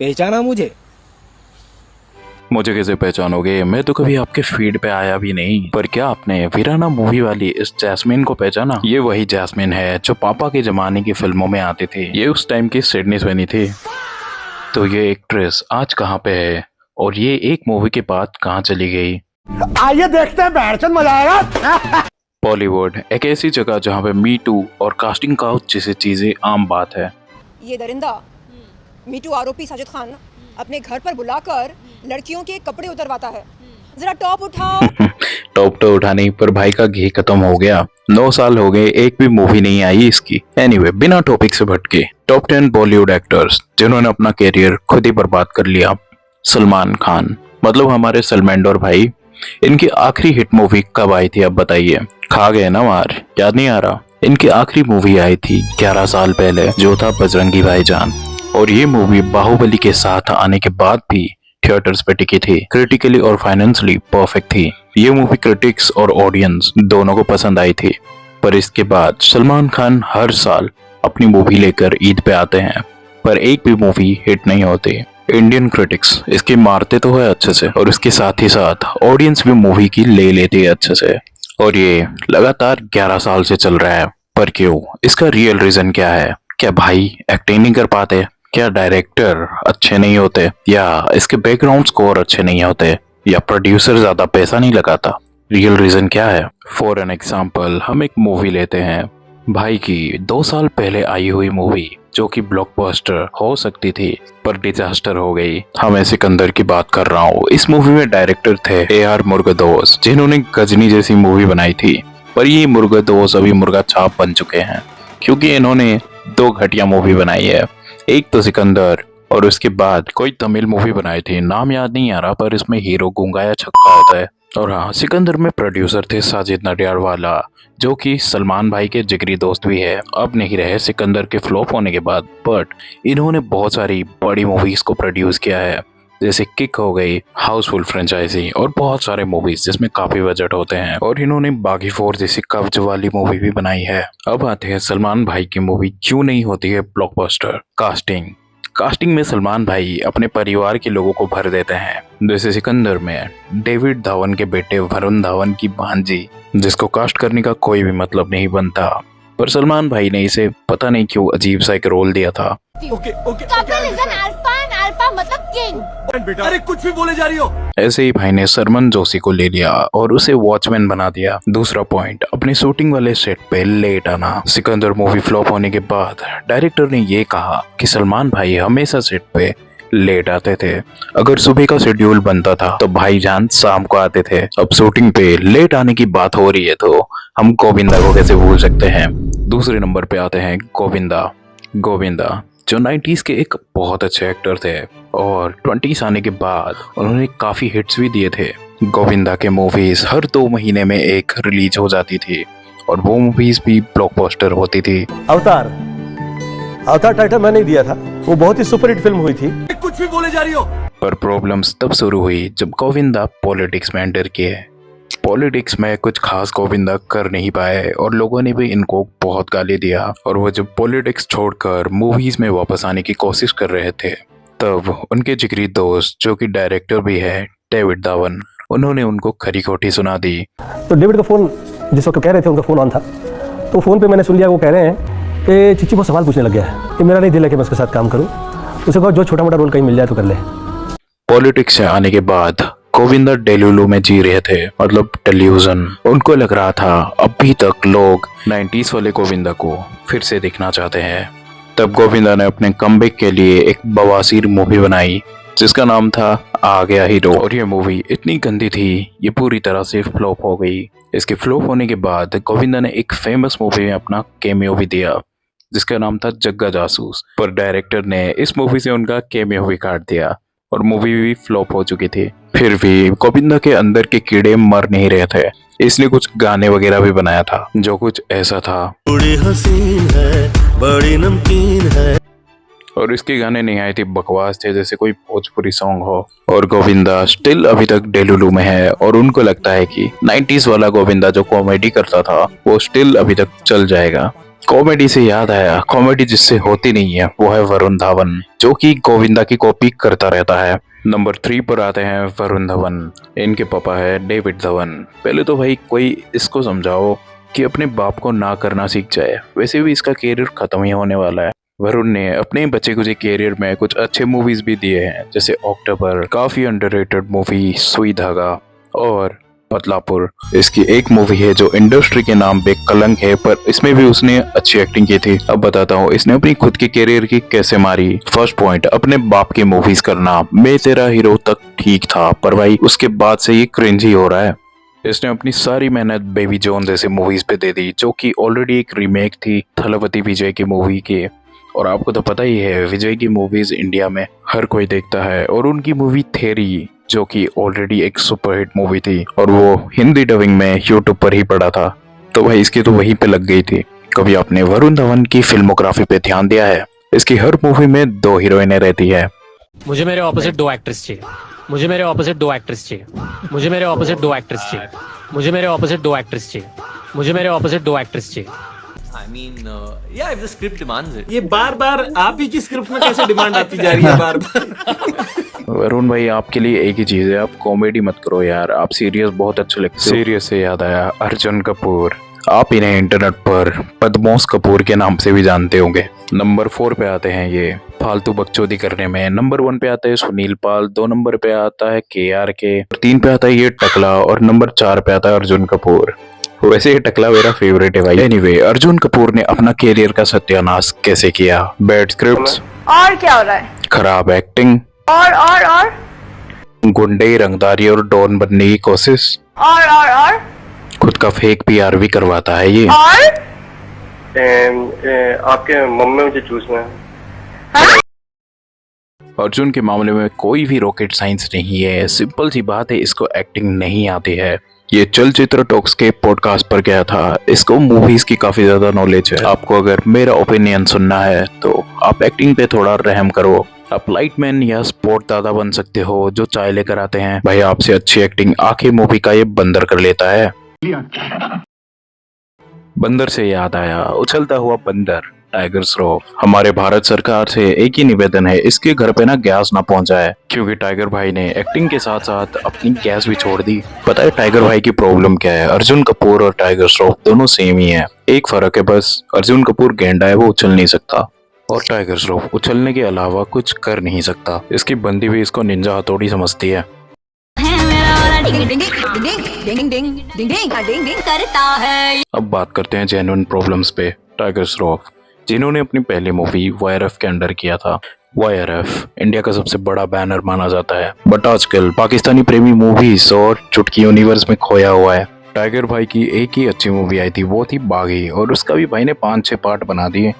पहचाना मुझे? मुझे कैसे पहचानोगे, मैं तो कभी आपके फीड पे आया भी नहीं। पर क्या आपने वीराना मूवी वाली इस जैस्मिन को पहचाना? ये वही जैस्मिन है जो पापा के जमाने की फिल्मों में आती थी। ये उस टाइम की सिडनी स्वेनी थी। तो ये एक्ट्रेस आज कहाँ पे है और ये एक मूवी के बाद कहाँ चली गई? आइए देखते हैं, बैठचंद मजा आएगा। बॉलीवुड एक ऐसी जगह जहाँ पे मी टू और कास्टिंग काउच जैसी चीजें आम बात है। ये दरिंदा मीटू आरोपी साजिद खान अपने घर पर बुलाकर लड़कियों के कपड़े उतरवाता है। जरा टॉप उठाओ। टॉप तो उठा नहीं, पर भाई का घी खत्म हो गया। 9 साल हो गए, एक भी मूवी नहीं आई इसकी। एनीवे, बिना टॉपिक से भटके, टॉप 10 बॉलीवुड एक्टर्स जिन्होंने अपना कैरियर खुद ही बर्बाद कर लिया। सलमान खान, मतलब हमारे सलमेंडोर भाई। इनकी आखिरी हिट मूवी कब आई थी, अब बताइए? खा गए ना मार, याद नहीं आ रहा? इनकी आखिरी मूवी आई थी 11 साल पहले, जो था बजरंगी भाईजान। और ये मूवी बाहुबली के साथ आने के बाद भी थिएटर्स पे टिकी थी। क्रिटिकली और फाइनेंशियली परफेक्ट थी। ये मूवी क्रिटिक्स और ऑडियंस दोनों को पसंद आई थी। पर इसके बाद सलमान खान हर साल अपनी मूवी लेकर ईद पे आते हैं, पर एक भी मूवी हिट नहीं होती। इंडियन क्रिटिक्स इसकी मारते तो है अच्छे से, और इसके साथ ही साथ ऑडियंस भी मूवी की ले लेती है अच्छे से। और ये लगातार 11 साल से चल रहा है। पर क्यों? इसका रियल रीजन क्या है? क्या भाई एक्टिंग नहीं कर पाते? क्या डायरेक्टर अच्छे नहीं होते? या इसके बैकग्राउंड स्कोर अच्छे नहीं होते? या प्रोड्यूसर ज्यादा पैसा नहीं लगाता? रियल रीजन क्या है? फॉर एन एग्जाम्पल, हम एक मूवी लेते हैं भाई की 2 साल पहले आई हुई मूवी, जो कि ब्लॉकबस्टर हो सकती थी पर डिजास्टर हो गई। मैं सिकंदर की बात कर रहा हूँ। इस मूवी में डायरेक्टर थे AR मुरुगदोस, जिन्होंने गजनी जैसी मूवी बनाई थी। पर ये मुरुगदोस अभी मुर्गा छाप बन चुके हैं, क्योंकि इन्होंने 2 घटिया मूवी बनाई है। एक तो सिकंदर, और उसके बाद कोई तमिल मूवी बनाई थी, नाम याद नहीं आ रहा, पर इसमें हीरो गूंगा या छक्का होता है। और हाँ, सिकंदर में प्रोड्यूसर थे साजिद नडियाडवाला, जो कि सलमान भाई के जिगरी दोस्त भी है। अब नहीं रहे सिकंदर के फ्लॉप होने के बाद, बट इन्होंने बहुत सारी बड़ी मूवीज को प्रोड्यूस किया है, जैसे किक हो गई, हाउसफुल फ्रेंचाइजी, और बहुत सारे मूवीज जिसमें काफी बजट होते हैं। और इन्होंने बागी 4 जैसी कब्ज वाली मूवी भी बनाई है। अब आते हैं सलमान भाई की मूवी क्यों नहीं होती है ब्लॉकबस्टर। कास्टिंग में सलमान भाई अपने परिवार के लोगों को भर देते हैं। जैसे सिकंदर में डेविड धावन के बेटे वरुण धावन की भांजी, जिसको कास्ट करने का कोई भी मतलब नहीं बनता, पर सलमान भाई ने इसे पता नहीं क्यों अजीब सा एक रोल दिया था। अल्फा मतलब किंग। अरे कुछ भी बोले जा रही हो। ऐसे ही भाई ने सरमन जोशी को ले लिया और उसे वॉचमैन बना दिया। दूसरा पॉइंट, अपने शूटिंग वाले सेट पे लेट आना। सिकंदर मूवी फ्लॉप होने के बाद डायरेक्टर ने ये कहा कि सलमान भाई हमेशा सेट पे लेट आते थे। अगर सुबह का शेड्यूल बनता था तो भाईजान शाम को आते थे। अब शूटिंग पे लेट आने की बात हो रही है तो हम गोविंदा को कैसे भूल सकते हैं। दूसरे नंबर पे आते हैं गोविंदा, जो 90s के एक बहुत अच्छे एक्टर थे, और 20s आने के बाद उन्होंने काफी हिट्स भी दिए थे। गोविंदा के मूवीज हर 2 महीने में एक रिलीज हो जाती थी, और वो मूवीज भी ब्लॉकबस्टर होती थी। अवतार टाइटल मैंने ही दिया था, वो बहुत ही सुपरहिट फिल्म हुई थी। कुछ भी बोले जा रही हो। पर प्रॉब्लम्स तब शुरू हुई जब गोविंदा पॉलिटिक्स में एंटर किए। पॉलिटिक्स में कुछ खास गोविंदा कर नहीं पाए, और लोगों ने भी इनको बहुत गाली दिया। और वो जब पॉलिटिक्स छोड़कर मूवीज में वापस आने की कोशिश कर रहे थे, तब उनके जिगरी दोस्त, जो कि डायरेक्टर भी है, डेविड धावन, उन्होंने उनको खरी खोटी सुना दी। तो डेविड का फोन जिस वक्त कह रहे थे, उनका फोन ऑन था, तो फोन पे मैंने सुन लिया वो कह रहे हैं कि चिच्ची बहुत सवाल पूछने लग गया है कि मेरा नहीं दिल है कि मैं उसके साथ काम करूं। उसे कहो जो छोटा मोटा रोल कहीं मिल जाए तो कर ले। पॉलिटिक्स से आने के बाद गोविंदा डेलुलू में जी रहे थे, मतलब टेलीविजन। उनको लग रहा था अभी तक लोग 90s वाले गोविंदा को फिर से देखना चाहते हैं। तब गोविंदा ने अपने कमबैक के लिए एक बवासीर मूवी बनाई, जिसका नाम था आ गया हीरो। और ये मूवी इतनी गंदी थी, ये पूरी तरह से फ्लॉप हो गई। इसके फ्लॉप होने के बाद गोविंदा ने एक फेमस मूवी में अपना कैमियो भी दिया, जिसका नाम था जग्गा जासूस। पर डायरेक्टर ने इस मूवी से उनका कैमियो भी काट दिया, और मूवी भी फ्लॉप हो चुकी थी। फिर भी गोविंदा के अंदर के कीड़े मर नहीं रहे थे, इसलिए कुछ गाने वगैरह भी बनाया था, जो कुछ ऐसा था। बड़ी हसीन है, बड़ी नमकीन है। और इसके गाने नहीं आए थे, बकवास थे, जैसे कोई भोजपुरी सॉन्ग हो। और गोविंदा स्टिल अभी तक डेलुलू में है, और उनको लगता है कि 90s वाला गोविंदा जो कॉमेडी करता था वो स्टिल अभी तक चल जाएगा। कॉमेडी से याद आया, कॉमेडी जिससे होती नहीं है वो है वरुण धवन, जो कि गोविंदा की कॉपी करता रहता है। नंबर 3 पर आते हैं वरुण धवन। इनके पापा है डेविड धवन। पहले तो भाई कोई इसको समझाओ कि अपने बाप को ना करना सीख जाए, वैसे भी इसका कैरियर खत्म ही होने वाला है। वरुण ने अपने बच्चे कुछ कैरियर में कुछ अच्छे मूवीज भी दिए हैं, जैसे अक्टूबर, काफी अंडररेटेड मूवी सुई धागा और बदलापुर। इसकी एक मूवी है जो इंडस्ट्री के नाम पे कलंक है, पर इसमें भी उसने अच्छी एक्टिंग की थी। अब बताता हूँ इसने अपनी खुद की कैरियर की कैसे मारी। फर्स्ट पॉइंट, अपने बाप की मूवीज करना। मैं तेरा हीरो तक ठीक था, पर भाई उसके बाद से ये क्रिंज ही हो रहा है। इसने अपनी सारी मेहनत बेबी जॉन जैसे मूवीज पे दे दी, जो कि ऑलरेडी एक रीमेक थी थलपति विजय की मूवी की। और आपको तो पता ही है विजय की मूवीज इंडिया में हर कोई देखता है, और उनकी मूवी थेरी जो कि ऑलरेडी एक सुपरहिट मूवी थी और वो हिंदी डबिंग में यूट्यूब पर ही पड़ा था, तो भाई इसकी तो वहीं पे लग गई थी। कभी आपने वरुण धवन की फिल्मोग्राफी पे ध्यान दिया है? इसकी हर मूवी में 2 हीरोइनें रहती है। मुझे मेरे ऑपोजिट 2 एक्ट्रेस चाहिए। मुझे मेरे ऑपोजिट 2 एक्ट्रेस चाहिए। मुझे मेरे ऑपोजिट 2 एक्ट्रेस चाहिए। मुझे मेरे ऑपोजिट 2 एक्ट्रेस चाहिए। मुझे मेरे ऑपोजिट 2 एक्ट्रेस चाहिए। I mean, yeah, if the script demands it. ये बार बार आप ही की स्क्रिप्ट में कैसे डिमांड आती जा रही है बार बार? वरुण भाई आपके लिए एक ही चीज है, आप कॉमेडी मत करो यार, आप सीरियस बहुत अच्छे लगते हो। सीरियस से याद आया, अर्जुन कपूर। आप इन्हें इंटरनेट पर पद्मोस कपूर के नाम से भी जानते होंगे। नंबर 4 पे आते हैं ये फालतू बकचोदी करने में। नंबर 1 पे आता है सुनील पाल, 2 नंबर पे आता है KRK, 3 पे आता है ये टकला और नंबर 4 पे आता है अर्जुन कपूर। वैसे ये टकला मेरा फेवरेट है भाई। एनीवे, अर्जुन कपूर ने अपना कैरियर का सत्यानाश कैसे किया? बैड स्क्रिप्ट्स, और क्या हो रहा है? खराब एक्टिंग, और गुंडे, रंगदारी और डॉन बनने की कोशिश, और खुद का फेक PR भी करवाता है ये। आपके मम्मी मुझे चूसना है। अर्जुन के मामले में कोई भी रॉकेट साइंस नहीं है, सिंपल सी बात है, इसको एक्टिंग नहीं आती है। ये चलचित्र टॉक्स के पॉडकास्ट पर गया था, इसको मूवीज की काफी ज्यादा नॉलेज है। आपको अगर मेरा ओपिनियन सुनना है तो आप एक्टिंग पे थोड़ा रहम करो। आप लाइटमैन या स्पोर्ट दादा बन सकते हो जो चाय लेकर आते हैं। भाई आपसे अच्छी एक्टिंग आखिर मूवी का ये बंदर कर लेता है। बंदर से याद आया, उछलता हुआ बंदर टाइगर श्रॉफ। हमारे भारत सरकार से एक ही निवेदन है, इसके घर पे ना गैस ना पहुंचाए, क्योंकि टाइगर भाई ने एक्टिंग के साथ साथ अपनी गैस भी छोड़ दी। पता है टाइगर भाई की प्रॉब्लम क्या है? अर्जुन कपूर और टाइगर श्रॉफ दोनों सेम ही है, एक फर्क है बस, अर्जुन कपूर गेंडा है, वो उछल नहीं सकता, और टाइगर श्रॉफ उछलने के अलावा कुछ कर नहीं सकता। इसकी बंदी भी इसको निंजा हथौड़ी समझती है। करता है। अब बात करते हैं जेन्युइन प्रॉब्लम्स पे। टाइगर श्रॉफ जिन्होंने अपनी पहली मूवी YRF के अंडर किया था। YRF इंडिया का सबसे बड़ा बैनर माना जाता है, बट आजकल पाकिस्तानी प्रेमी मूवीज और चुटकी यूनिवर्स में खोया हुआ है। टाइगर भाई की एक ही अच्छी मूवी आई थी, वो थी बागी, और उसका भी भाई ने 5-6 पार्ट बना दिए।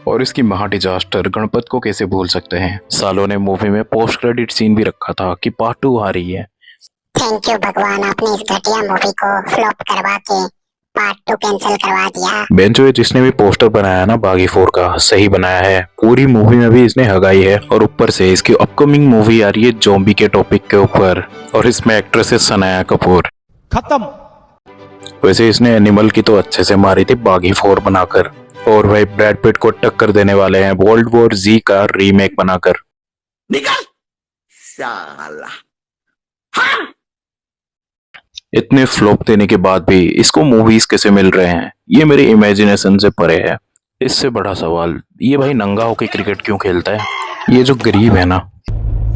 और इसकी महा डिजास्टर गणपत को कैसे भूल सकते हैं। सालों ने मूवी में पोस्ट क्रेडिट सीन भी रखा था कि पार्ट 2 आ रही है। थैंक यू भगवान, आपने इस घटिया मूवी को फ्लॉप करवा के पार्ट 2 कैंसिल करवा दिया। बेंचो है जिसने भी पोस्टर बनाया ना बागी 4 का, सही बनाया है। पूरी मूवी में भी इसने हगाई है, और ऊपर से इसकी अपकमिंग मूवी आ रही है ज़ॉम्बी के टॉपिक के ऊपर, और इसमें एक्ट्रेस है सनाया कपूर। खत्म। वैसे इसने एनिमल की तो अच्छे से मारी थी बागी 4 बनाकर, और भाई ब्रैड पिट को टक्कर देने वाले हैं वर्ल्ड वॉर Z का रीमेक बनाकर। निकल साला। इतने फ्लॉप देने के बाद भी इसको मूवीज कैसे मिल रहे हैं, ये मेरे इमेजिनेशन से परे है। इससे बड़ा सवाल, ये भाई नंगा होके क्रिकेट क्यों खेलता है? ये जो गरीब है ना,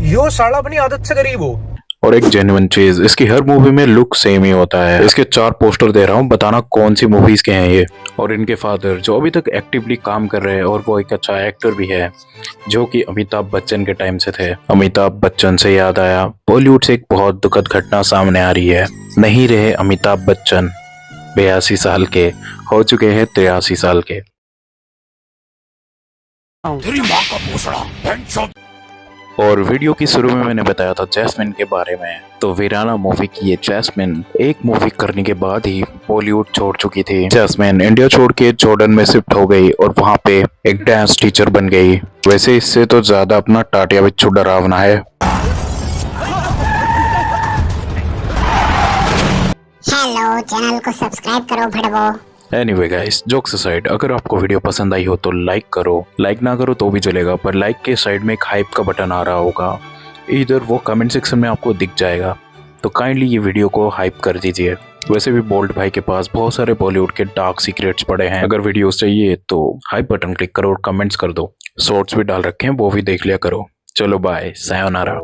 यो साला अपनी आदत से गरीब हो। और एक जेन्युइन चीज, इसकी हर मूवी में लुक सेम ही होता है। इसके 4 पोस्टर दे रहा हूँ, बताना कौन सी मूवीज के हैं ये। और इनके फादर जो अभी तक एक्टिवली काम कर रहे हैं, और वो एक अच्छा एक्टर भी है, जो कि अमिताभ बच्चन के टाइम से थे। अमिताभ बच्चन से याद आया, बॉलीवुड से एक बहुत दुखद घटना सामने आ रही है। नहीं रहे अमिताभ बच्चन, 82 साल के हो चुके हैं 83 साल के। और वीडियो की शुरू में मैंने बताया था जैस्मिन के बारे में, तो वीराना मूवी की ये जैस्मिन एक मूवी करने के बाद ही बॉलीवुड छोड़ चुकी थी। जैस्मिन इंडिया छोड़ के जॉर्डन में शिफ्ट हो गई और वहाँ पे एक डांस टीचर बन गई। वैसे इससे तो ज्यादा अपना टाटिया बिच्छू डरावना है। हेलो, चैनल को सब्सक्राइब करो भड़वो। एनीवे गाइस, जोक्स असाइड, अगर आपको वीडियो पसंद आई हो तो लाइक करो, लाइक ना करो तो भी चलेगा, पर लाइक के साइड में एक हाइप का बटन आ रहा होगा, इधर वो कमेंट सेक्शन में आपको दिख जाएगा, तो काइंडली ये वीडियो को हाइप कर दीजिए। वैसे भी बोल्ट भाई के पास बहुत सारे बॉलीवुड के डार्क सीक्रेट्स पड़े हैं, अगर वीडियोस चाहिए तो हाइप बटन क्लिक करो और कमेंट्स कर दो। शॉर्ट्स भी डाल रखे हैं, वो भी देख लिया करो। चलो बाय, सायोनारा।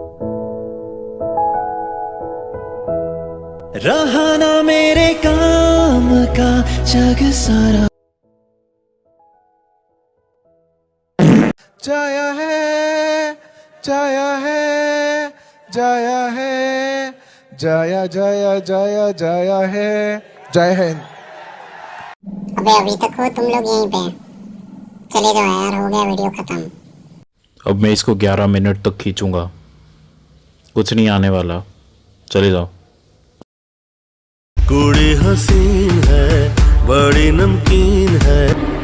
रहा ना मेरे काम का जग सारा। जाया है, जाया है, जाया है, जाया जाया जाया जाया है। जय हिंद। अबे अभी तक हो तुम लोग यहीं पे? चले जाओ यार, हो गया वीडियो खत्म। अब मैं इसको 11 मिनट तक खींचूंगा, कुछ नहीं आने वाला, चले जाओ। कुड़ी हसीन है, बड़ी नमकीन है।